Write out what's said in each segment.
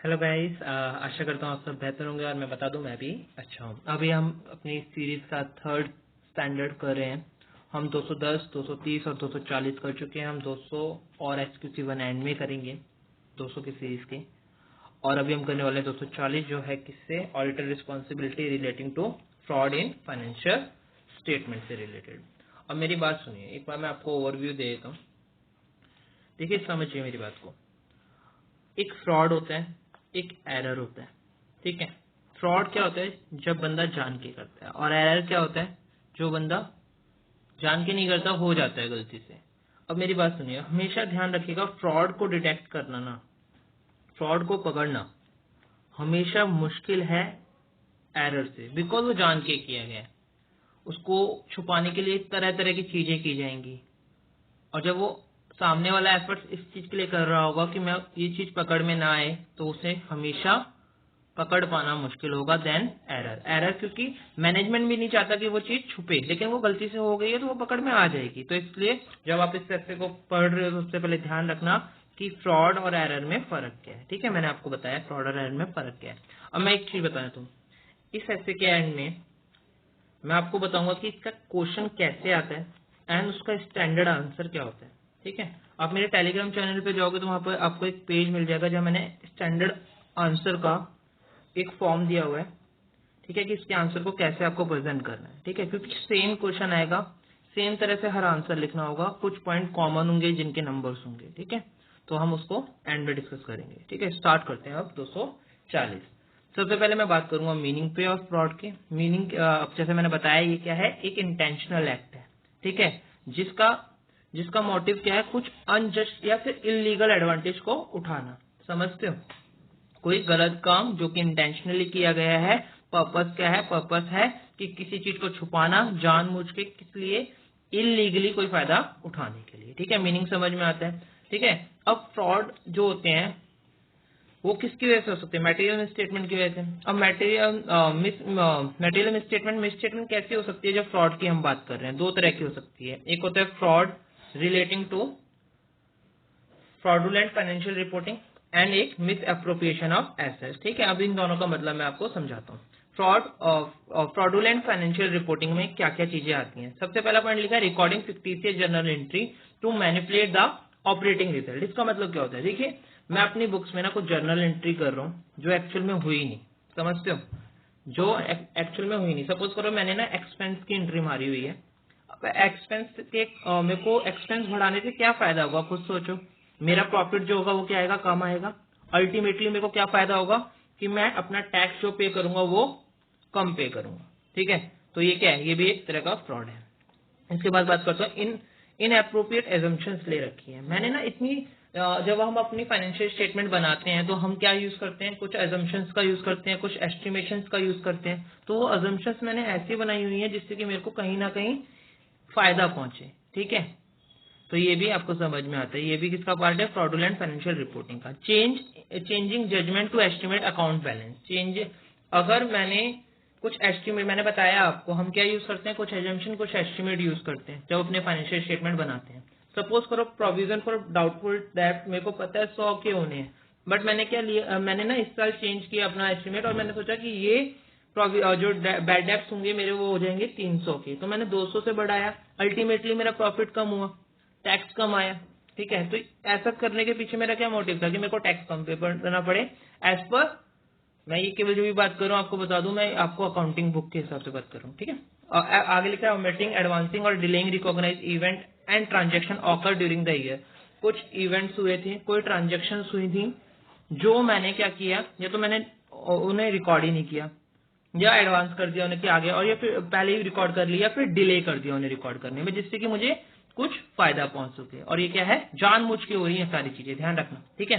Hello guys, आशा करता हूँ आप सब बेहतर होंगे और मैं बता दूं मैं भी अच्छा हूँ। अभी हम अपनी सीरीज का थर्ड स्टैंडर्ड कर रहे हैं। हम 210, 230 और 240 कर चुके हैं। हम 200 और एक्सक्लूसिव एंड में करेंगे 200 की सीरीज के। और अभी हम करने वाले हैं 240, जो है किससे, auditor responsibility relating to fraud in financial statement से रिलेटेड। अब मेरी बात सुनिए, एक बार मैं आपको ओवरव्यू दे देता हूँ। देखिए, समझिए मेरी बात को। एक फ्रॉड होता है, एक एरर होता है। ठीक है, फ्रॉड क्या होता है? जब बंदा जान के करता है। और एरर क्या होता है? जो बंदा जान के नहीं करता, हो जाता है गलती से। अब मेरी बात सुनिए, हमेशा ध्यान रखिएगा, फ्रॉड को डिटेक्ट करना ना, फ्रॉड को पकड़ना हमेशा मुश्किल है एरर से, बिकॉज वो जान के किया गया है। उसको छुपाने के लिए तरह तरह की चीजें की जाएंगी। और जब वो सामने वाला एफर्ट इस चीज के लिए कर रहा होगा कि मैं ये चीज पकड़ में ना आए, तो उसे हमेशा पकड़ पाना मुश्किल होगा देन एरर। एरर क्योंकि मैनेजमेंट भी नहीं चाहता कि वो चीज छुपे, लेकिन वो गलती से हो गई है तो वो पकड़ में आ जाएगी। तो इसलिए जब आप इस हिस्से को पढ़ रहे हो तो सबसे पहले ध्यान रखना कि फ्रॉड और एरर में फर्क क्या है। ठीक है, मैंने आपको बताया फ्रॉड और एरर में फर्क क्या है। अब मैं एक चीज बताया, तुम इस हिस्से के एंड में मैं आपको बताऊंगा कि इसका क्वेश्चन कैसे आता है एंड उसका स्टैंडर्ड आंसर क्या होता है। ठीक है, आप मेरे टेलीग्राम चैनल पे जाओगे तो वहां पर आपको एक पेज मिल जाएगा जहाँ मैंने स्टैंडर्ड आंसर का एक फॉर्म दिया हुआ है। ठीक है, कि इसके आंसर को कैसे आपको प्रेजेंट करना है। ठीक है, क्योंकि सेम क्वेश्चन आएगा, सेम तरह से हर आंसर लिखना होगा, कुछ पॉइंट कॉमन होंगे जिनके नंबर्स होंगे। ठीक है, तो हम उसको एंड में डिस्कस करेंगे। ठीक है, स्टार्ट करते हैं अब 240। सबसे पहले मैं बात करूंगा मीनिंग पे और फ्रॉड के। मीनिंग, अब जैसे मैंने बताया, ये क्या है, एक इंटेंशनल एक्ट है। ठीक है, जिसका जिसका मोटिव क्या है, कुछ अनजस्ट या फिर इलीगल एडवांटेज को उठाना। समझते हो? कोई गलत काम जो कि इंटेंशनली किया गया है। पर्पस क्या है? पर्पस है कि किसी चीज को छुपाना जानबूझ के, किस लिए, इलीगली कोई फायदा उठाने के लिए। ठीक है, मीनिंग समझ में आता है। ठीक है, अब फ्रॉड जो होते हैं वो किसकी वजह से हो सकते हैं? मटेरियल मिसस्टेटमेंट की वजह से। अब मटेरियल मिसस्टेटमेंट कैसी हो सकती है? जब फ्रॉड की हम बात कर रहे हैं, दो तरह की हो सकती है। एक होता है fraud relating to fraudulent financial reporting and एक मिस अप्रोप्रिएशन ऑफ एसेट्स। ठीक है, अब इन दोनों का मतलब मैं आपको समझाता हूँ। फ्रॉडुलेंट फाइनेंशियल रिपोर्टिंग में क्या क्या चीजें आती हैं? सबसे पहला पॉइंट लिखा है recording fictitious journal entry to manipulate the operating result. इसका मतलब क्या होता है? देखिए, मैं अपनी बुक्स में ना कुछ जर्नल एंट्री कर रहा हूँ जो एक्चुअल में हुई नहीं। समझते हो? जो एक्चुअल में हुई नहीं। सपोज करो मैंने ना एक्सपेंस की एंट्री मारी हुई है। एक्सपेंस के मेरे को एक्सपेंस बढ़ाने से क्या फायदा होगा? खुद सोचो। मेरा प्रॉफिट जो होगा वो क्या आएगा? कम आएगा। अल्टीमेटली मेरे को क्या फायदा होगा? कि मैं अपना टैक्स जो पे करूंगा वो कम पे करूंगा। ठीक है, तो ये क्या है? ये भी एक तरह का फ्रॉड है। इसके बाद बात करता हूँ इन अप्रोप्रिएट एजम्पशंस ले रखी है मैंने ना इतनी। जब हम अपनी फाइनेंशियल स्टेटमेंट बनाते हैं तो हम क्या यूज करते हैं? कुछ एजम्पशंस का यूज करते हैं, कुछ एस्टिमेशंस का यूज करते हैं। तो वो एजम्पशंस मैंने ऐसी बनाई हुई है जिससे कि मेरे को कहीं ना कहीं फायदा पहुंचे। ठीक है, तो ये भी आपको समझ में आता है। ये भी किसका पार्ट है? फ्रॉडुलेंट फाइनेंशियल रिपोर्टिंग का। Changing judgement to estimate account balance. अगर मैंने कुछ एस्टिमेट, मैंने बताया आपको हम क्या यूज करते हैं, कुछ एजम्पशन, कुछ एस्टिमेट यूज करते हैं जब अपने फाइनेंशियल स्टेटमेंट बनाते हैं। सपोज करो प्रोविजन फॉर डाउटफुल डेट, मेरे को पता है 100 के होने हैं, बट मैंने क्या लिया, मैंने ना इस साल चेंज किया अपना एस्टिमेट और मैंने सोचा कि ये जो बैड डेप्स होंगे मेरे वो हो जाएंगे 300 के, तो मैंने 200 से बढ़ाया। अल्टीमेटली मेरा प्रॉफिट कम हुआ, टैक्स कम आया। ठीक है, तो ऐसा करने के पीछे मेरा क्या मोटिव था? कि मेरे को टैक्स कम पे करना पड़े एज पर। मैं ये केवल जो भी बात कर रहा हूँ आपको बता दूं, मैं आपको अकाउंटिंग बुक के हिसाब से बात कर रहा हूँ। ठीक है, आगे लिखा है ओमिटिंग, एडवांसिंग और delaying recognise event and transaction occur during the year. कुछ इवेंट्स हुए थे, कोई ट्रांजेक्शन हुई थी जो मैंने क्या किया, या तो मैंने उन्हें रिकॉर्ड ही नहीं किया, या एडवांस कर दिया उन्हें कि आगे, और या फिर पहले ही रिकॉर्ड कर लिया, फिर डिले कर दिया उन्हें रिकॉर्ड करने में, जिससे कि मुझे कुछ फायदा पहुंच सके। और ये क्या है? जानबूझ के हो रही है सारी चीजें, ध्यान रखना। ठीक है,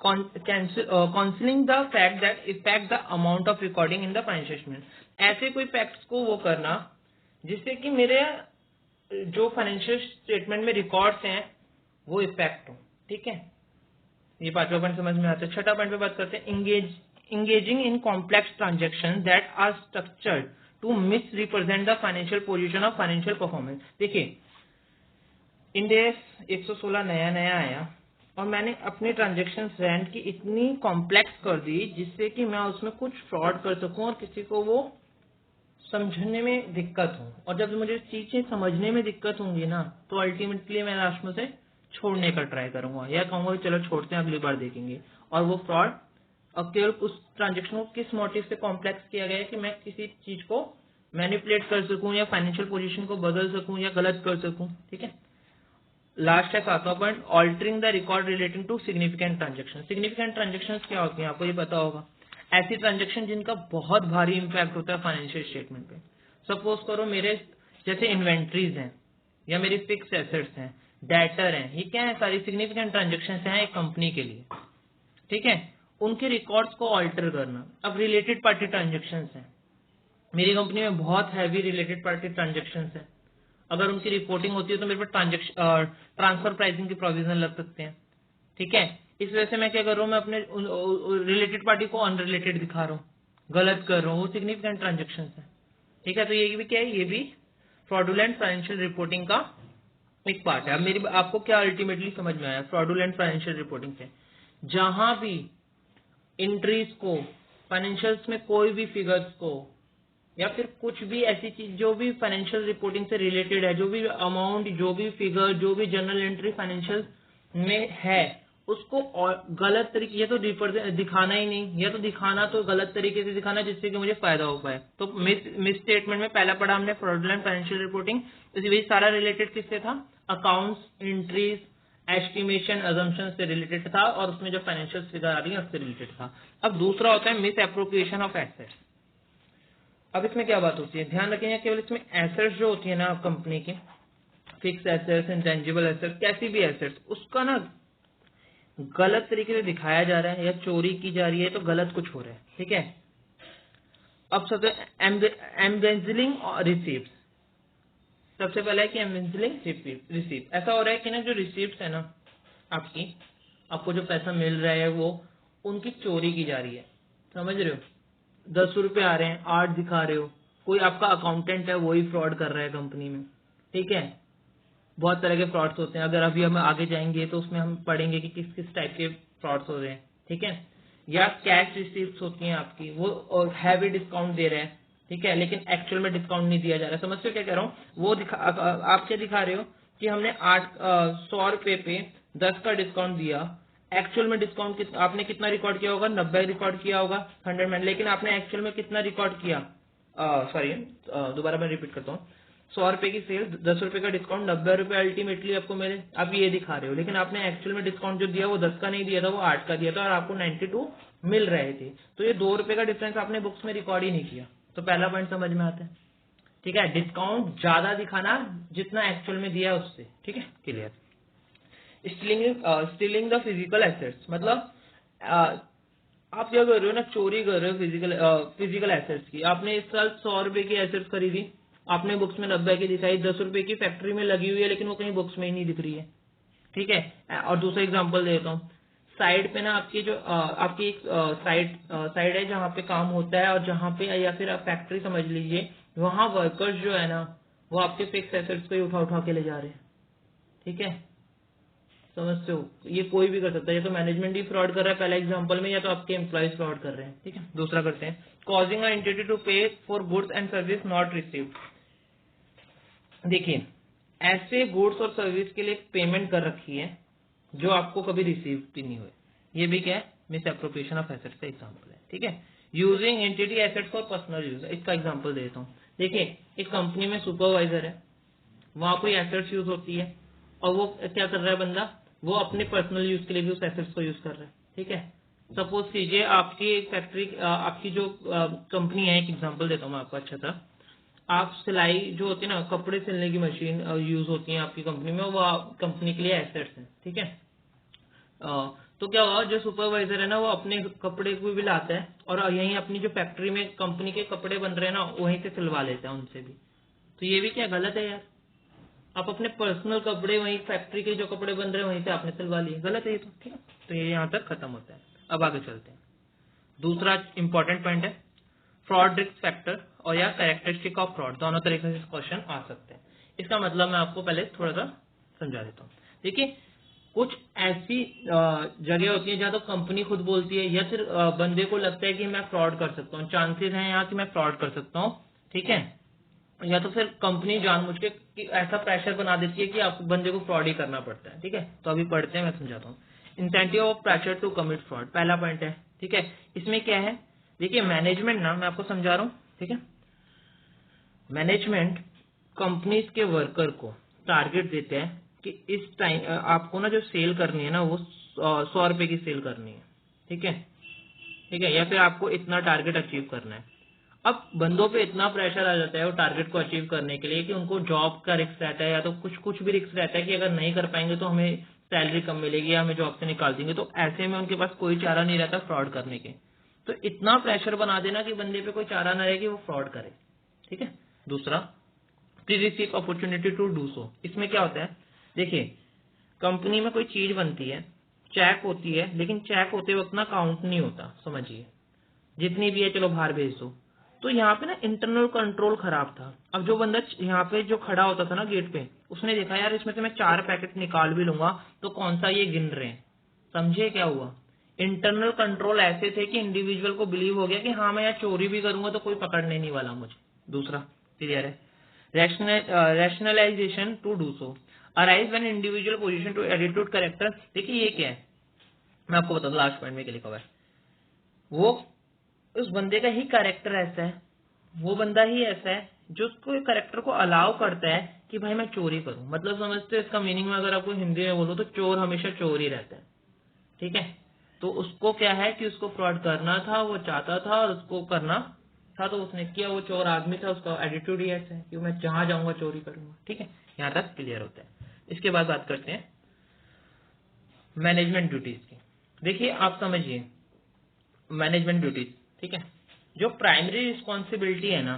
counselling the fact that effect the amount of recording in the financial statement. ऐसे कोई फैक्ट्स को वो करना जिससे कि मेरे जो फाइनेंशियल स्टेटमेंट में रिकॉर्ड्स हैं वो इफेक्ट हो। ठीक है, ये पांचवा पॉइंट समझ में आता है। छठा पॉइंट पे बात करते हैं engaging in complex transactions that are structured to misrepresent the financial position of financial performance। देखिए, इंडेस 116 नया नया आया और मैंने अपनी ट्रांजेक्शन रेंट की इतनी कॉम्प्लेक्स कर दी जिससे कि मैं उसमें कुछ फ्रॉड कर सकूं और किसी को वो समझने में दिक्कत हो। और जब मुझे चीजें समझने में दिक्कत होंगी ना तो अल्टीमेटली मैं लास्ट में से छोड़ने का ट्राई करूंगा या कहूंगा कि चलो छोड़ते हैं, अगली बार देखेंगे। और वो फ्रॉड और केवल उस ट्रांजेक्शन को किस मोटिव से कॉम्प्लेक्स किया गया है कि मैं किसी चीज को मैनिपुलेट कर सकूं या फाइनेंशियल पोजीशन को बदल सकूं या गलत कर सकूं। ठीक है, लास्ट है 7वां point, altering the record relating to significant transaction. Significant transaction क्या होती हैं आपको ये पता होगा, ऐसी ट्रांजेक्शन जिनका बहुत भारी इंपैक्ट होता है फाइनेंशियल स्टेटमेंट पे। सपोज करो मेरे जैसे इन्वेंट्रीज हैं या मेरी फिक्स एसेट्स हैं, डेटर हैं, ये क्या है, सारी सिग्निफिकेंट ट्रांजेक्शन हैं एक कंपनी के लिए। ठीक है, उनके रिकॉर्ड्स को ऑल्टर करना। अब रिलेटेड पार्टी ट्रांजेक्शन है, मेरी कंपनी में बहुत हैवी रिलेटेड पार्टी ट्रांजेक्शन है, अगर उनकी रिपोर्टिंग होती है तो मेरे पर ट्रांसफर प्राइसिंग के प्रोविजन लग सकते हैं। ठीक है, इस वजह से मैं क्या कर रहा हूँ, मैं अपने रिलेटेड पार्टी को अनरिलेटेड दिखा रहा हूँ, गलत कर रहा हूँ, वो सिग्निफिकेंट ट्रांजेक्शन है। ठीक है, तो ये भी क्या है, ये भी फ्रॉडुलेंट फाइनेंशियल रिपोर्टिंग का एक पार्ट है। अब मेरी आपको क्या अल्टीमेटली समझ में आया फ्रॉडुलेंट फाइनेंशियल रिपोर्टिंग से, जहां भी एंट्रीज को, फाइनेंशियल्स में कोई भी फिगर्स को या फिर कुछ भी ऐसी चीज जो भी फाइनेंशियल रिपोर्टिंग से रिलेटेड है, जो भी अमाउंट, जो भी फिगर, जो भी जर्नल एंट्री फाइनेंशियल में है, उसको गलत तरीके, ये तो दिखाना ही नहीं, या तो दिखाना तो गलत तरीके से दिखाना जिससे कि मुझे फायदा हो पाए। तो मिस स्टेटमेंट में पहला पढ़ा हमने फ्रॉडुलेंट फाइनेंशियल रिपोर्टिंग, तो सारा रिलेटेड किससे था, अकाउंट्स, एंट्रीज, एस्टिमेशन, अजम्पशन से रिलेटेड था, और उसमें जो फाइनेंशियल फिगर आ रही है उससे रिलेटेड था। अब दूसरा होता है मिस एप्रोप्रिएशन ऑफ एसेट्स। अब इसमें क्या बात होती है, ध्यान रखिए, केवल इसमें एसेट्स जो होती है ना कंपनी की, फिक्स एसेट्स, इंटेंजिबल एसेट्स, कैसी भी एसेट्स, उसका ना गलत तरीके से दिखाया जा रहा है या चोरी की जा रही है तो गलत कुछ हो रहा है। ठीक है, अब सबसे एम्बेजिलिंग रिसीप्ट, सबसे पहले है कि एम्बेजिलिंग रिसीप्ट। ऐसा हो रहा है कि ना जो रिसीप्ट है ना आपकी, आपको जो पैसा मिल रहा है वो उनकी चोरी की जा रही है। समझ रहे हो, 10 रुपए आ रहे हैं, 8 दिखा रहे हो, कोई आपका अकाउंटेंट है वही फ्रॉड कर रहा है कंपनी में। ठीक है, बहुत तरह के फ्रॉड्स होते हैं, अगर अभी हम आगे जाएंगे तो उसमें हम पढ़ेंगे कि किस किस टाइप के फ्रॉड्स हो रहे हैं। ठीक है, या कैश रिसीप्ट होती हैं आपकी, वो हैवी डिस्काउंट दे रहे हैं। ठीक है, लेकिन एक्चुअल में डिस्काउंट नहीं दिया जा रहा है। समझते हो क्या कह रहा हूँ, वो आप क्या दिखा रहे हो कि हमने 100 रुपए पे 10 का डिस्काउंट दिया, एक्चुअल में डिस्काउंट आपने कितना रिकॉर्ड किया होगा, 90 रिकॉर्ड किया होगा 100 में, लेकिन आपने एक्चुअल में कितना रिकॉर्ड किया, सॉरी दोबारा मैं रिपीट करता हूँ, 100 रुपए की सेल, 10 रुपए का डिस्काउंट, 90 रुपए अल्टीमेटली आपको मेरे आप ये दिखा रहे हो, लेकिन आपने एक्चुअल में डिस्काउंट जो दिया वो 10 का नहीं दिया था, वो 8 का दिया था, और आपको 92 मिल रहे थे। तो ये 2 रुपए का डिफरेंस आपने बुक्स में रिकॉर्ड ही नहीं किया। तो पहला पॉइंट समझ में आता है। ठीक है, डिस्काउंट ज्यादा दिखाना जितना एक्चुअल में दिया उससे। ठीक है, clear. Stealing the physical assets, मतलब आप क्या कर रहे हो ना, चोरी कर रहे हो फिजिकल एसेट्स की। आपने इस साल 100 रुपए की एसेट्स खरीदी, आपने बुक्स में 90 की दिखाई, 10 रुपए की फैक्ट्री में लगी हुई है लेकिन वो कहीं बुक्स में ही नहीं दिख रही है। ठीक है, और दूसरा एग्जांपल देता हूँ, साइड पे ना आपकी जो आपकी एक साइड है जहाँ पे काम होता है, और जहाँ पे, या फिर आप फैक्ट्री समझ लीजिए, वहाँ वर्कर्स जो है ना वो आपके फिक्स एसेट्स को ही उठा उठा के ले जा रहे हैं। ठीक है, समझते हो, ये कोई भी कर सकता है, या तो मैनेजमेंट ही फ्रॉड कर रहा है पहला एग्जांपल में, या तो आपके एम्प्लॉयज फ्रॉड कर रहे हैं। ठीक है, दूसरा करते हैं, कॉजिंग अ एंटिटी टू पे for goods and service not received. देखिए, ऐसे गुड्स और सर्विस के लिए पेमेंट कर रखी है जो आपको कभी रिसीव भी नहीं हुए, ये भी क्या है, मिस एप्रोप्रिएशन ऑफ एसेट्स का एग्जांपल है। ठीक है, using entity assets for personal use, इसका एग्जांपल देता हूँ। देखिए, एक कंपनी में सुपरवाइजर है, वहां कोई एसेट्स यूज होती है, और वो क्या कर रहा है बंदा, वो अपने पर्सनल यूज के लिए भी उस एसेट्स को यूज कर रहा है। ठीक है, सपोज कीजिए आपकी एक फैक्ट्री, आपकी जो कंपनी है, एक एग्जांपल देता हूँ मैं आपको अच्छा सा, आप सिलाई जो होती है ना, कपड़े सिलने की मशीन यूज होती है आपकी कंपनी में, वो कंपनी के लिए एसेट्स हैं। ठीक है, तो क्या हुआ, जो सुपरवाइजर है ना वो अपने कपड़े को भी लाता है, और यहीं अपनी जो फैक्ट्री में कंपनी के कपड़े बन रहे हैं ना वहीं से सिलवा लेता है उनसे भी। तो ये भी क्या गलत है यार, आप अपने पर्सनल कपड़े वहीं फैक्ट्री के जो कपड़े बन रहे हैं वहीं से आपने सिलवा लिए, गलत है ये तो। ठीक है, तो ये यहाँ तक खत्म होता है। अब आगे चलते हैं, दूसरा इंपॉर्टेंट पॉइंट है फ्रॉड रिस्क फैक्टर, और या कैरेक्टरिस्टिक ऑफ फ्रॉड, दोनों तरीके से क्वेश्चन आ सकते हैं। इसका मतलब मैं आपको पहले थोड़ा सा समझा देता हूँ। देखिए, कुछ ऐसी जगह होती है जहाँ तो कंपनी खुद बोलती है या फिर बंदे को लगता है कि मैं फ्रॉड कर सकता हूँ, चांसेस हैं यहाँ कि मैं फ्रॉड कर सकता हूँ, ठीक है। या तो फिर कंपनी जानबूझ के ऐसा प्रेशर बना देती है कि आपको बंदे को फ्रॉड ही करना पड़ता है, ठीक है। तो अभी पढ़ते हैं, मैं समझाता हूँ। Incentive of pressure to commit fraud, पहला पॉइंट है, ठीक है। इसमें क्या है, देखिए मैनेजमेंट ना, मैं आपको समझा रहा हूँ, ठीक है। मैनेजमेंट कंपनीज के वर्कर को टारगेट देते हैं कि इस टाइम आपको ना जो सेल करनी है ना वो 100 रुपए की सेल करनी है, ठीक है, ठीक है, या फिर आपको इतना टारगेट अचीव करना है। अब बंदों पे इतना प्रेशर आ जाता है वो टारगेट को अचीव करने के लिए कि उनको जॉब का रिस्क रहता है या तो कुछ भी रिस्क रहता है कि अगर नहीं कर पाएंगे तो हमें सैलरी कम मिलेगी या हमें जॉब से निकाल देंगे। तो ऐसे में उनके पास कोई चारा नहीं रहता फ्रॉड करने के। तो इतना प्रेशर बना देना कि बंदे पे कोई चारा ना रहे कि वो फ्रॉड करे, ठीक है। दूसरा, perceived opportunity to do so. इसमें क्या होता है, देखिए कंपनी में कोई चीज बनती है, चेक होती है, लेकिन चेक होते वक्त ना काउंट नहीं होता, समझिए, जितनी भी है चलो बाहर भेज दो। तो यहाँ पे ना इंटरनल कंट्रोल खराब था। अब जो बंदा यहाँ पे जो खड़ा होता था ना गेट पे, उसने देखा यार इसमें से मैं 4 पैकेट निकाल भी लूंगा तो कौन सा ये गिन रहे हैं, समझे क्या हुआ। इंटरनल कंट्रोल ऐसे थे कि इंडिविजुअल को बिलीव हो गया कि हाँ मैं यहाँ चोरी भी करूंगा तो कोई पकड़ने नहीं वाला मुझे। दूसरा, क्लियर है, rationalisation to do so arise when individual position to attitude character. देखिए ये क्या है, मैं आपको बता दूं, लास्ट पॉइंट में क्या लिखा हुआ है, वो उस बंदे का ही कैरेक्टर ऐसा है, वो बंदा ही ऐसा है जो उसको कैरेक्टर को अलाउ करता है कि भाई मैं चोरी करूं। मतलब समझते हो इसका मीनिंग में, अगर आपको हिंदी में बोलो तो चोर हमेशा चोर ही रहता है, ठीक है। तो उसको क्या है कि उसको फ्रॉड करना था, वो चाहता था और उसको करना था तो उसने किया। वो चोर आदमी था, उसका एटीट्यूड ही ऐसा है कि मैं जहां जाऊंगा चोरी करूंगा, ठीक है। यहाँ तक क्लियर होता है। इसके बाद बात करते हैं मैनेजमेंट ड्यूटीज की। देखिए आप समझिए मैनेजमेंट ड्यूटीज, ठीक है। जो प्राइमरी रिस्पॉन्सिबिलिटी है ना,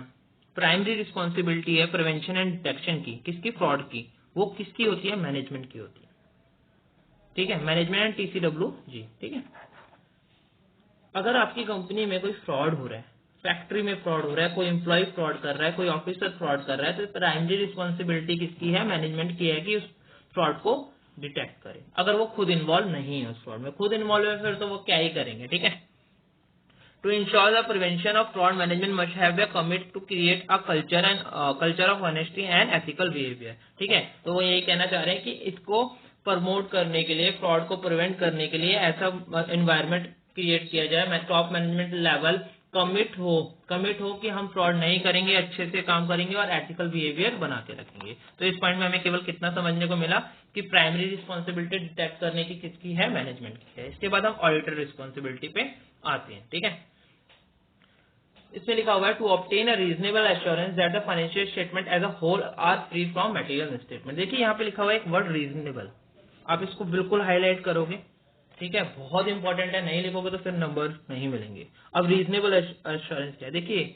प्राइमरी रिस्पॉन्सिबिलिटी है प्रिवेंशन एंड डिटेक्शन की, किसकी, फ्रॉड की, वो किसकी होती है, मैनेजमेंट की होती है, ठीक है। मैनेजमेंट एंड TCW जी, ठीक है। अगर आपकी कंपनी में कोई फ्रॉड हो रहा है, फैक्ट्री में फ्रॉड हो रहा है, कोई एम्प्लॉय फ्रॉड कर रहा है, कोई ऑफिसर फ्रॉड कर रहा है, तो प्राइमरी रिस्पॉन्सिबिलिटी किसकी है, मैनेजमेंट की है कि उस फ्रॉड को डिटेक्ट करे। अगर वो खुद इन्वॉल्व नहीं है उस फ्रॉड में, खुद इन्वॉल्व है फिर तो वो क्या ही करेंगे, ठीक है। To ensure the prevention of fraud, management must have a commit to create a culture of honesty and ethical behavior, ठीक है। तो वो यही कहना चाह रहे हैं कि इसको प्रमोट करने के लिए, फ्रॉड को प्रिवेंट करने के लिए ऐसा एनवायरनमेंट क्रिएट किया जाए, टॉप मैनेजमेंट लेवल कमिट हो कि हम फ्रॉड नहीं करेंगे, अच्छे से काम करेंगे और एथिकल बिहेवियर बना के रखेंगे। तो इस पॉइंट में हमें केवल कितना समझने को मिला कि प्राइमरी रिस्पॉन्सिबिलिटी डिटेक्ट करने की किसकी है, मैनेजमेंट की है। इसके बाद हम ऑडिटर रिस्पॉन्सिबिलिटी पे आते हैं, ठीक है। इसमें लिखा हुआ है to obtain a reasonable assurance that the financial statement as a whole are free from material misstatement. देखिए यहाँ पे लिखा हुआ है एक वर्ड रीजनेबल, आप इसको बिल्कुल हाईलाइट करोगे, ठीक है, बहुत इंपॉर्टेंट है, नहीं लिखोगे तो फिर नंबर नहीं मिलेंगे। अब रीजनेबल एश्योरेंस क्या है, देखिए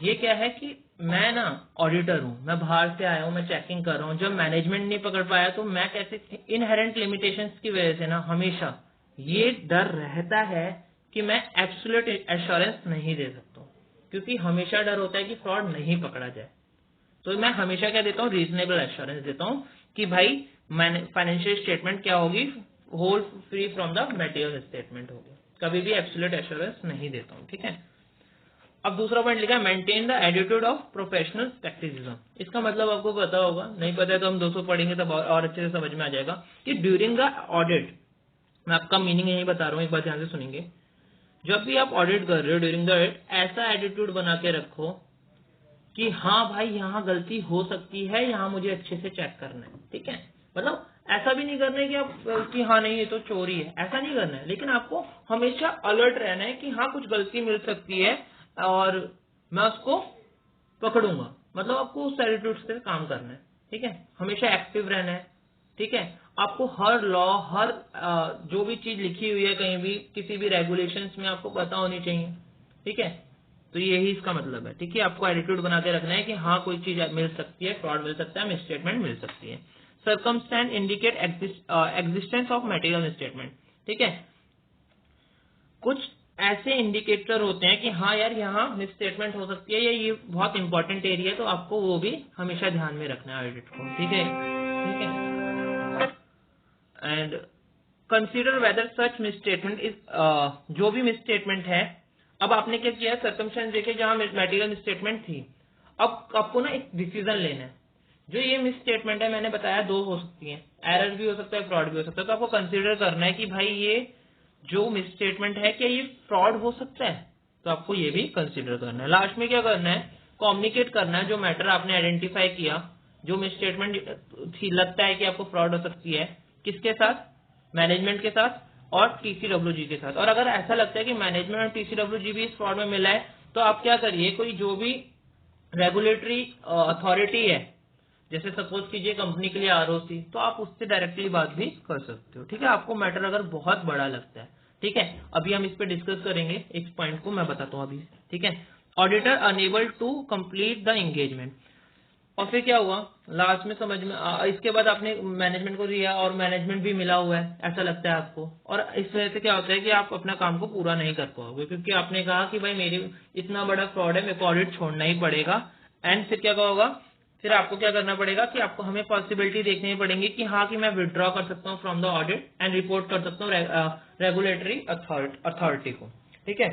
ये क्या है कि मैं ना ऑडिटर हूँ, मैं बाहर से आया हूँ, मैं चेकिंग कर रहा हूँ, जब मैनेजमेंट नहीं पकड़ पाया तो मैं कैसे, इनहेरेंट लिमिटेशंस की वजह से ना हमेशा ये डर रहता है कि मैं एब्सोल्यूट एश्योरेंस नहीं दे सकता हूँ, क्योंकि हमेशा डर होता है कि फ्रॉड नहीं पकड़ा जाए। तो मैं हमेशा क्या देता हूँ, रीजनेबल एश्योरेंस देता हूँ कि भाई फाइनेंशियल स्टेटमेंट क्या होगी, whole free from the material statement होगी, कभी भी एब्सोल्यूट एश्योरेंस नहीं देता हूँ, ठीक है। अब दूसरा पॉइंट लिखा है maintain the attitude of professional practicism. इसका मतलब आपको पता होगा, नहीं पता है तो हम 200 पढ़ेंगे तब और अच्छे से समझ में आ जाएगा कि ड्यूरिंग द ऑडिट, मैं आपका मीनिंग यही बता रहा हूँ, एक बार ध्यान से सुनेंगे। जब भी आप ऑडिट कर रहे हो ड्यूरिंग द ऑडिट, ऐसा एटीट्यूड बना के रखो कि हाँ भाई यहाँ गलती हो सकती है, यहाँ मुझे अच्छे से चेक करना है, ठीक है। मतलब ऐसा भी नहीं करना है कि आप कि हाँ नहीं ये तो चोरी है, ऐसा नहीं करना है, लेकिन आपको हमेशा अलर्ट रहना है कि हाँ कुछ गलती मिल सकती है और मैं उसको पकड़ूंगा। मतलब आपको उस एटीट्यूड से काम करना है, ठीक है, हमेशा एक्टिव रहना है, ठीक है। आपको हर लॉ, हर जो भी चीज लिखी हुई है कहीं भी किसी भी रेगुलेशंस में आपको पता होनी चाहिए, ठीक है। तो यही इसका मतलब है, ठीक है। आपको एटीट्यूड बना के रखना है कि हाँ कोई चीज मिल सकती है, फ्रॉड मिल सकता है, मिसस्टेटमेंट मिल सकती है। Circumstance indicate existence of material statement, ठीक है। कुछ ऐसे इंडिकेटर होते हैं कि हाँ यार यहाँ मिसस्टेटमेंट हो सकती है, या ये बहुत इंपॉर्टेंट एरिया है, तो आपको वो भी हमेशा ध्यान में रखना है ऑडिट को, ठीक है, ठीक है। And consider whether such misstatement is, जो भी मिसस्टेटमेंट है, अब आपने क्या किया, सर्कमस्टेंस देखे जहां मटेरियल मिसस्टेटमेंट थी, अब आपको ना एक डिसीजन लेना है। जो ये मिसस्टेटमेंट है मैंने बताया दो हो सकती है, एरर भी हो सकता है, फ्रॉड भी हो सकता है, तो आपको कंसीडर करना है कि भाई ये जो मिसस्टेटमेंट है क्या ये फ्रॉड हो सकता है, तो आपको ये भी कंसीडर करना है। लास्ट में क्या करना है, कम्युनिकेट करना है जो मैटर आपने आइडेंटिफाई किया, जो मिसस्टेटमेंट थी लगता है कि आपको फ्रॉड हो सकती है, किसके साथ, मैनेजमेंट के साथ और टीसीडब्ल्यूजी के साथ। और अगर ऐसा लगता है कि मैनेजमेंट और टीसीडब्ल्यूजी भी इस फ्रॉड में मिला है, तो आप क्या करिए, कोई जो भी रेगुलेटरी अथॉरिटी है, जैसे सपोज कीजिए कंपनी के लिए आरओसी, तो आप उससे डायरेक्टली बात भी कर सकते हो। ठीक है, आपको मैटर अगर बहुत बड़ा लगता है। ठीक है, अभी हम इस पे डिस्कस करेंगे, एक पॉइंट को मैं बताता हूँ अभी। ठीक है, auditor unable to complete the engagement, और फिर क्या हुआ लास्ट में समझ में इसके बाद आपने मैनेजमेंट को दिया और मैनेजमेंट भी मिला हुआ है ऐसा लगता है आपको, और इस वजह से क्या होता है कि आप अपना काम को पूरा नहीं कर पाओगे, क्योंकि आपने कहा कि भाई मेरी इतना बड़ा फ्रॉड है, मेरे को ऑडिट छोड़ना ही पड़ेगा। एंड फिर क्या होगा, फिर आपको क्या करना पड़ेगा कि आपको हमें पॉसिबिलिटी देखनी पड़ेगी कि हाँ कि मैं विड्रॉ कर सकता हूँ from the audit and report कर सकता हूँ रेगुलेटरी अथॉरिटी को। ठीक है,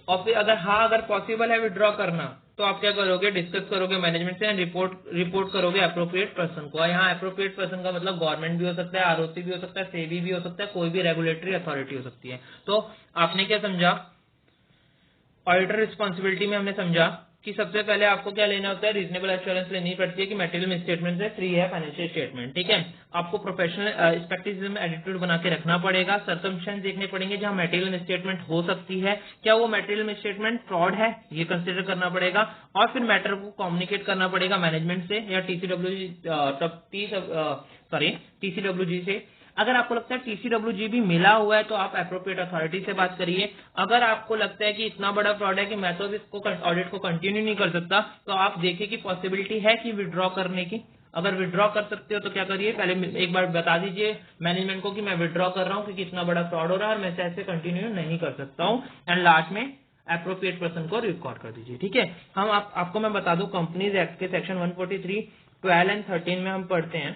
और फिर अगर पॉसिबल है विड्रॉ करना, तो आप क्या करोगे, डिस्कस करोगे मैनेजमेंट से एंड रिपोर्ट करोगे अप्रोप्रिएट पर्सन को। यहाँ अप्रोप्रिएट पर्सन का मतलब गवर्नमेंट भी हो सकता है, आरओसी भी हो सकता है, सेबी भी हो सकता है, कोई भी रेगुलेटरी अथॉरिटी हो सकती है। तो आपने क्या समझा, ऑडिटर रिस्पॉन्सिबिलिटी में हमने समझा कि सबसे पहले आपको क्या लेना होता है, रीजनेबल एश्योरेंस लेनी पड़ती है कि मटेरियल स्टेटमेंट से फ्री है फाइनेंशियल स्टेटमेंट। ठीक है, आपको प्रोफेशनल स्पेक्टिज्म एटीट्यूड बना के रखना पड़ेगा, सर्कमस्टेंस देखने पड़ेंगे जहां मटेरियल स्टेटमेंट हो सकती है, क्या वो मटेरियल स्टेटमेंट फ्रॉड है ये कंसिडर करना पड़ेगा, और फिर मैटर को कम्युनिकेट करना पड़ेगा मैनेजमेंट से या टीसीडब्ल्यूजी से। अगर आपको लगता है टीसीडब्ल्यूजी भी मिला हुआ है तो आप एप्रोप्रिएट अथॉरिटी से बात करिए। अगर आपको लगता है कि इतना बड़ा फ्रॉड है कि मैं तो इसको ऑडिट को कंटिन्यू नहीं कर सकता, तो आप देखिए कि पॉसिबिलिटी है कि विड्रॉ करने की। अगर विड्रॉ कर सकते हो तो क्या करिए, पहले एक बार बता दीजिए मैनेजमेंट को कि मैं विड्रॉ कर रहा हूँ क्योंकि इतना बड़ा फ्रॉड हो रहा है और मैं ऐसे कंटिन्यू नहीं कर सकता हूँ, एंड लास्ट में एप्रोप्रिएट पर्सन को रिकॉर्ड कर दीजिए। ठीक है, हम आपको मैं बता दूं कंपनीज एक्ट के सेक्शन 143, 12 एंड 13 में हम पढ़ते हैं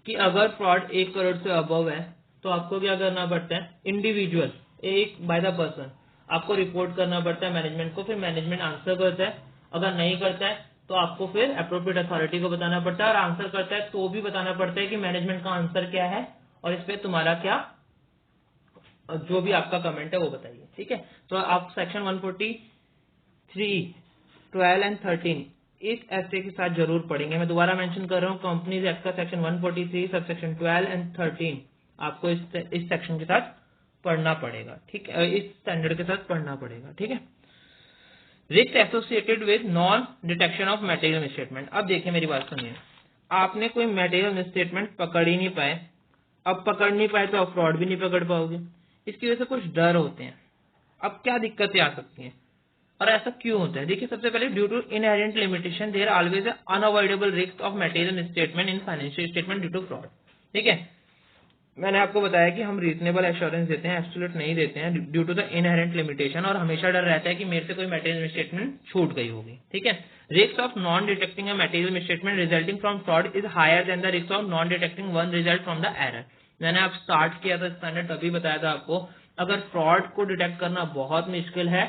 कि अगर फ्रॉड 1 करोड़ से अबव है तो आपको क्या करना पड़ता है, इंडिविजुअल एक बाय द पर्सन आपको रिपोर्ट करना पड़ता है मैनेजमेंट को, फिर मैनेजमेंट आंसर करता है। अगर नहीं करता है तो आपको फिर अप्रोप्रिएट अथॉरिटी को बताना पड़ता है, और आंसर करता है तो भी बताना पड़ता है कि मैनेजमेंट का आंसर क्या है और इस पे तुम्हारा क्या, जो भी आपका कमेंट है वो बताइए। ठीक है, तो आप सेक्शन 143, 12 एंड 13 इस ऐसे के साथ जरूर पढ़ेंगे। मैं दोबारा मेंशन कर रहा हूँ, कंपनीज एक्ट का सेक्शन 143 सब सेक्शन 12 एंड 13 आपको इस सेक्शन के साथ पढ़ना पड़ेगा। ठीक है, इस स्टैंडर्ड के साथ पढ़ना पड़ेगा। ठीक है, risk associated with non detection of material misstatement. अब देखिए मेरी बात सुनिए, आपने कोई मटेरियल मिसस्टेटमेंट पकड़ ही नहीं पाए, अब पकड़ नहीं पाए तो आप फ्रॉड भी नहीं पकड़ पाओगे, इसकी वजह से कुछ डर होते हैं। अब क्या दिक्कतें आ सकती हैं और ऐसा क्यों होता है, देखिए सबसे पहले due to inherent limitation there always unavoidable risk of material statement in financial statement due to fraud. ठीक है, मैंने आपको बताया कि हम रीजनेबल एश्योरेंस देते हैं, एब्सोल्यूट नहीं देते हैं due to the inherent limitation, और हमेशा डर रहता है कि मेरे से कोई मटेरियल स्टेटमेंट छूट गई होगी। ठीक है, risk of non detecting a material statement resulting from fraud is higher than the risk of non detecting one result from the error. मैंने आप स्टार्ट किया था स्टैंडर्ड तभी बताया था आपको, अगर फ्रॉड को डिटेक्ट करना बहुत मुश्किल है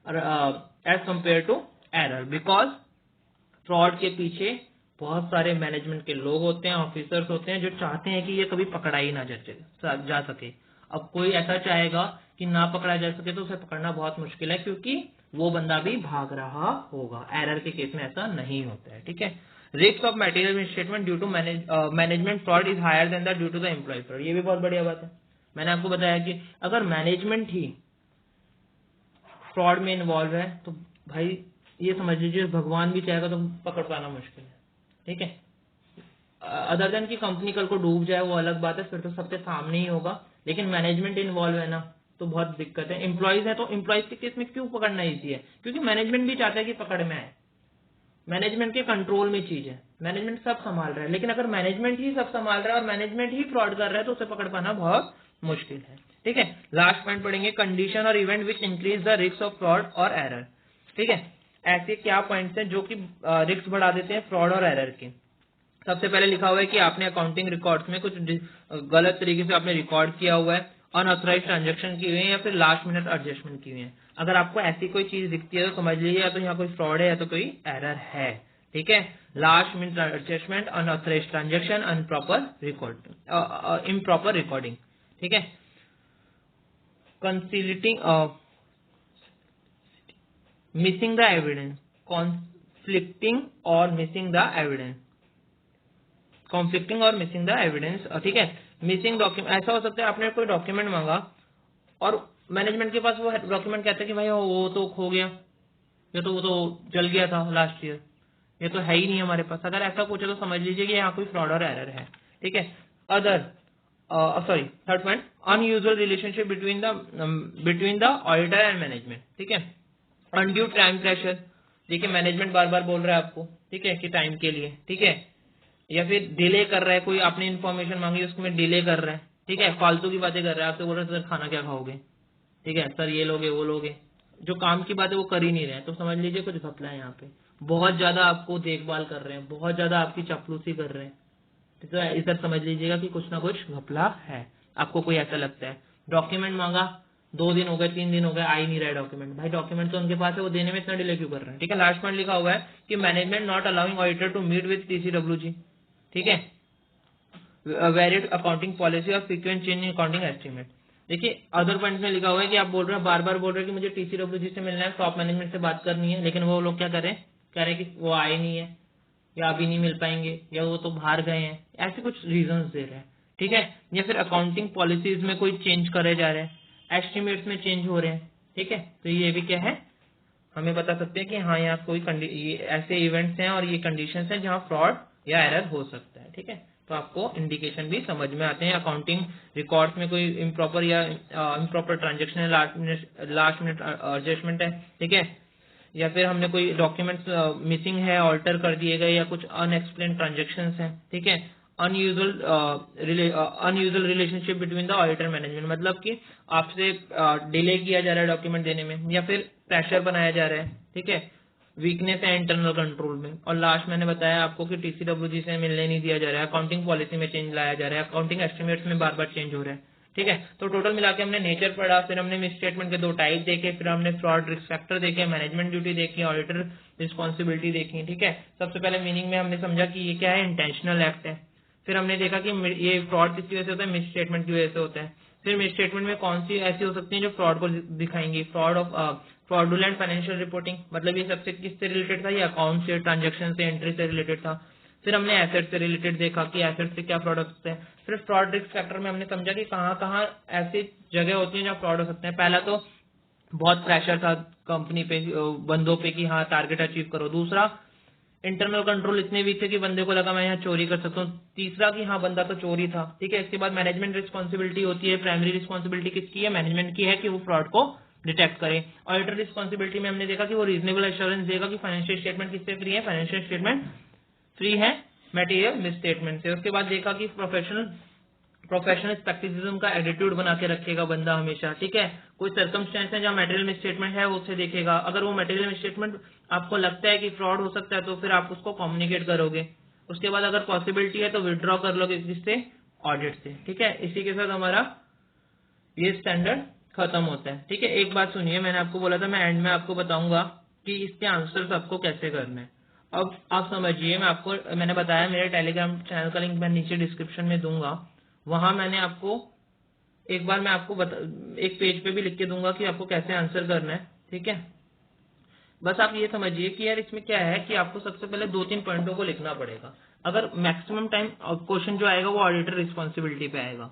as compare to error, because fraud के पीछे बहुत सारे मैनेजमेंट के लोग होते हैं, ऑफिसर्स होते हैं जो चाहते हैं कि ये कभी पकड़ा ही ना जा सके। अब कोई ऐसा चाहेगा कि ना पकड़ा जा सके तो उसे पकड़ना बहुत मुश्किल है, क्योंकि वो बंदा भी भाग रहा होगा। एरर के केस में ऐसा नहीं होता है। ठीक है, risk of material misstatement due to management fraud is higher than the due to the employ fraud. ये भी बहुत बढ़िया बात है। मैंने आपको बताया कि अगर मैनेजमेंट ही फ्रॉड में इन्वॉल्व है तो भाई ये समझ लीजिए भगवान भी चाहेगा तो पकड़ पाना मुश्किल है। ठीक है, अदर देन की कंपनी कल को डूब जाए वो अलग बात है, फिर तो सबके सामने ही होगा, लेकिन मैनेजमेंट इन्वॉल्व है ना तो बहुत दिक्कत है। एम्प्लॉयज है तो एम्प्लॉयज के केस में क्यों पकड़ना ईजी है, क्योंकि मैनेजमेंट भी चाहता है कि पकड़ में आए, मैनेजमेंट के कंट्रोल में चीज है, मैनेजमेंट सब संभाल रहा है। लेकिन अगर मैनेजमेंट ही सब संभाल रहा है और मैनेजमेंट ही फ्रॉड कर रहा है तो उसे पकड़ पाना बहुत मुश्किल है। ठीक है, लास्ट पॉइंट पढ़ेंगे, कंडीशन और event which increase the risk of fraud और एरर। ठीक है, ऐसे क्या पॉइंट्स हैं जो कि रिस्क बढ़ा देते हैं फ्रॉड और एरर के। सबसे पहले लिखा हुआ है कि आपने अकाउंटिंग रिकॉर्ड्स में कुछ गलत तरीके से आपने रिकॉर्ड किया हुआ है, अनऑथराइज्ड ट्रांजैक्शन की हुई है या फिर लास्ट मिनट एडजस्टमेंट की हुई है। अगर आपको ऐसी कोई चीज दिखती है तो समझ लीजिए या तो यहाँ कोई फ्रॉड है या तो कोई एरर है। ठीक है, last minute adjustment, unauthorised transaction, improper recording. ठीक है, concealing, missing the evidence, conflicting और मिसिंग द एविडेंस, कॉन्फ्लिक्टिंग और मिसिंग द एविडेंस। ठीक है, मिसिंग डॉक्यूमेंट, ऐसा हो सकता है आपने कोई डॉक्यूमेंट मांगा और मैनेजमेंट के पास वो डॉक्यूमेंट कहते हैं कि भाई वो तो खो गया, या तो वो तो जल गया था लास्ट ईयर, ये तो है ही नहीं हमारे पास। अगर ऐसा कुछ है तो समझ लीजिए कि यहाँ कोई फ्रॉड और एरर है। ठीक है, other sorry third point, unusual relationship between the auditor and management. ठीक है, अनड्यू टाइम प्रेशर, देखिए मैनेजमेंट बार बार बोल रहा है आपको, ठीक है, कि टाइम के लिए, ठीक है, या फिर डिले कर रहा है, कोई आपने इन्फॉर्मेशन मांगी उसमें डिले कर रहा है, ठीक है, फालतू की बातें कर रहा है, आपसे बोल रहे सर खाना क्या खाओगे, ठीक है सर ये लोगे वो लोगे, जो काम की बात है वो कर ही नहीं रहे हैं, तो समझ लीजिए कुछ घपला है यहाँ पे। बहुत ज्यादा आपको देखभाल कर रहे हैं, बहुत ज्यादा आपकी चापलूसी कर रहे हैं, तो इधर समझ लीजिएगा कि कुछ ना कुछ घपला है, आपको कोई ऐसा लगता है। डॉक्यूमेंट मांगा, 2 दिन हो गए 3 दिन हो गए, आ ही नहीं रहा है डॉक्यूमेंट, भाई डॉक्यूमेंट तो उनके पास है, वो देने में इतना डिले क्यों कर रहे हैं। ठीक है, लास्ट पॉइंट लिखा हुआ है कि management not allowing auditor to meet with TCWG। ठीक है, वेरिड अकाउंटिंग पॉलिसी और frequent change in accounting estimate. देखिए अदर पॉइंट में लिखा हुआ है कि आप बोल रहे हैं, बार बार बोल रहे हैं कि मुझे TCWG से मिलना है, टॉप मैनेजमेंट से बात करनी है, लेकिन वो लोग क्या कर रहे हैं, कह रहे हैं कि वो आए नहीं है, या अभी नहीं मिल पाएंगे, या वो तो बाहर गए हैं, ऐसे कुछ रीजंस दे रहे हैं। ठीक है, या फिर अकाउंटिंग पॉलिसीज में कोई चेंज करे जा रहे हैं, एस्टिमेट्स में चेंज हो रहे हैं। ठीक है, तो ये भी क्या है, हमें बता सकते हैं कि हाँ यहाँ कोई ये ऐसे इवेंट्स हैं और ये कंडीशंस हैं जहाँ फ्रॉड या एरर हो सकता है। ठीक है, तो आपको इंडिकेशन भी समझ में आते हैं। अकाउंटिंग रिकॉर्ड्स में कोई इम्प्रॉपर या इम्प्रॉपर ट्रांजेक्शन है, लास्ट मिनट एडजस्टमेंट है, ठीक है, या फिर हमने कोई डॉक्यूमेंट्स मिसिंग है, ऑल्टर कर दिए गए, या कुछ अनएक्सप्लेन ट्रांजेक्शन है। ठीक है, unusual relationship between the auditor management, मतलब कि आपसे डिले किया जा रहा है डॉक्यूमेंट देने में, या फिर प्रेशर बनाया जा रहा है। ठीक है, वीकनेस है इंटरनल कंट्रोल में, और लास्ट मैंने बताया आपको कि TCWG से मिलने नहीं दिया जा रहा है, अकाउंटिंग पॉलिसी में चेंज लाया जा रहा है, अकाउंटिंग एस्टिमेट्स में बार बार चेंज हो रहा है। ठीक है, तो टोटल मिला के हमने नेचर पढ़ा, फिर हमने मिस स्टेटमेंट के 2 टाइप देखे, फिर हमने फ्रॉड रिस्क फैक्टर देखे, मैनेजमेंट ड्यूटी देखी, ऑडिटर रिस्पॉन्सिबिलिटी देखी। ठीक है, सबसे पहले मीनिंग में हमने समझा कि ये क्या है, इंटेंशनल एक्ट है। फिर हमने देखा कि ये फ्रॉड किस वजह से होता है, मिस स्टेटमेंट की वजह से होता है। फिर मिस स्टेटमेंट में कौन सी ऐसी हो सकती है जो फ्रॉड को दिखाएंगी, फ्रॉडुलेंट फाइनेंशियल रिपोर्टिंग, मतलब ये सबसे किससे रिलेटेड था, ये अकाउंट से, ट्रांजेक्शन से, एंट्री से रिलेटेड था। फिर हमने एसेट से रिलेटेड देखा कि एसेट से क्या फ्रॉड हो सकते हैं। फिर फ्रॉड रिस्क फैक्टर में हमने समझा कि कहाँ कहाँ ऐसी जगह होती है जहाँ फ्रॉड हो सकते हैं। पहला तो बहुत प्रेशर था कंपनी पे, बंदों पे कि हाँ टारगेट अचीव करो। दूसरा, इंटरनल कंट्रोल इतने वीक थे कि बंदे को लगा मैं यहाँ चोरी कर सकता हूँ। तीसरा कि हाँ बंदा तो चोरी था। ठीक है, इसके बाद मैनेजमेंट रिस्पॉन्सिबिलिटी होती है। प्राइमरी रिस्पॉन्सिबिलिटी किसकी है, मैनेजमेंट की है कि वो फ्रॉड को डिटेक्ट करे। ऑडिटर रिस्पॉन्सिबिलिटी में हमने देखा कि वो रीजनेबल एश्योरेंस देगा कि फाइनेंशियल स्टेटमेंट किससे फ्री है, फाइनेंशियल स्टेटमेंट फ्री है मटेरियल मिस स्टेटमेंट से। उसके बाद देखा कि प्रोफेशनल स्पेक्टिसिज्म का एटीट्यूड बना के रखेगा बंदा हमेशा। ठीक है, कोई सर्कमस्टेंस है जहाँ मटेरियल मिस स्टेटमेंट है वो उसे देखेगा। अगर वो मटेरियल मिस स्टेटमेंट आपको लगता है कि फ्रॉड हो सकता है तो फिर आप उसको कम्युनिकेट करोगे। उसके बाद अगर पॉसिबिलिटी है तो विड्रॉ कर लोगे किससे, ऑडिट से। ठीक है, इसी के साथ हमारा ये स्टैंडर्ड खत्म होता है। ठीक है, एक बात सुनिए, मैंने आपको बोला था मैं एंड में आपको बताऊंगा कि इसके आंसर्स आपको कैसे करने हैं। अब आप समझिए, मैंने बताया मेरे टेलीग्राम चैनल का लिंक मैं नीचे डिस्क्रिप्शन में दूंगा। वहां मैंने आपको एक बार मैं आपको एक पेज पे भी लिख के दूंगा कि आपको कैसे आंसर करना है। ठीक है, बस आप ये समझिए कि यार इसमें क्या है कि आपको सबसे पहले 2-3 पॉइंटों को लिखना पड़ेगा। अगर मैक्सिमम टाइम क्वेश्चन जो आएगा वो ऑडिटर रिस्पॉन्सिबिलिटी पे आएगा,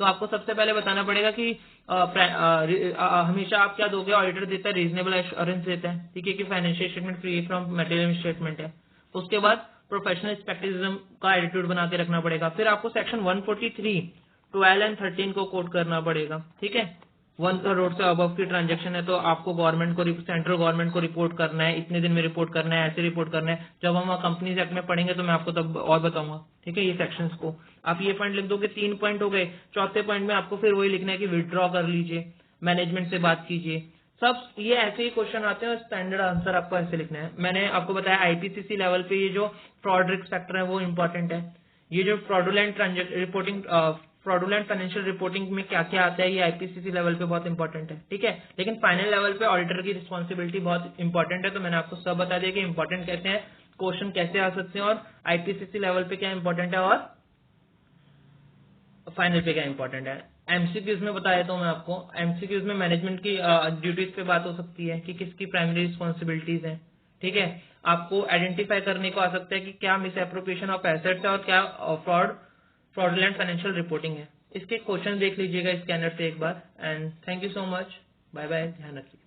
तो आपको सबसे पहले बताना पड़ेगा कि हमेशा आप क्या दोगे, ऑडिटर देता है रीजनेबल एश्योरेंस देता है। ठीक है, कि financial statement free from material statement है। उसके बाद प्रोफेशनल स्पेक्टिसिज्म का एटीट्यूड बना के रखना पड़ेगा। फिर आपको सेक्शन 143, 12 एंड 13 को कोट करना पड़ेगा। ठीक है, 1 करोड़ से अबव की ट्रांजेक्शन है तो आपको गवर्नमेंट को, सेंट्रल गवर्नमेंट को रिपोर्ट करना है, इतने दिन में रिपोर्ट करना है, ऐसे रिपोर्ट करना है। जब हम कंपनीज एक्ट में पढ़ेंगे तो मैं आपको तब और बताऊंगा। ठीक है, ये सेक्शंस को आप ये पॉइंट लिख दोगे, 3 पॉइंट हो गए। चौथे पॉइंट में आपको फिर वही लिखना है कि विड्रॉ कर लीजिए, मैनेजमेंट से बात कीजिए। सब ये ऐसे ही क्वेश्चन आते हैं और स्टैंडर्ड आंसर आपको ऐसे लिखना है। मैंने आपको बताया आईपीसीसी लेवल पे ये जो फ्रॉड रिस्क फैक्टर है वो इम्पोर्टेंट है। ये जो fraudulent reporting, fraudulent financial reporting में क्या क्या आता है, ये आईपीसीसी लेवल पे बहुत इंपॉर्टेंट है, ठीक है। लेकिन फाइनल लेवल पे ऑडिटर की रिस्पॉन्सिबिलिटी बहुत इंपॉर्टेंट है। तो मैंने आपको सब बता दिया कि इंपॉर्टेंट कैसे है, क्वेश्चन कैसे आ सकते हैं और आईपीसीसी लेवल पे क्या इंपॉर्टेंट है और फाइनल पे क्या इंपॉर्टेंट है। एमसीक्यूज में बता देता हूँ मैं आपको। एमसीक्यूज में मैनेजमेंट की ड्यूटीज पे बात हो सकती है कि किसकी प्राइमरी रिस्पॉन्सिबिलिटीज हैं, ठीक है। आपको आइडेंटिफाई करने को आ सकता है कि क्या मिस एप्रोप्रिएशन ऑफ एसेट्स है और क्या फ्रॉडुलेंट फाइनेंशियल रिपोर्टिंग है। इसके क्वेश्चन देख लीजिएगा स्कैनर से एक बार। And thank you so much, bye bye, ध्यान रखिए।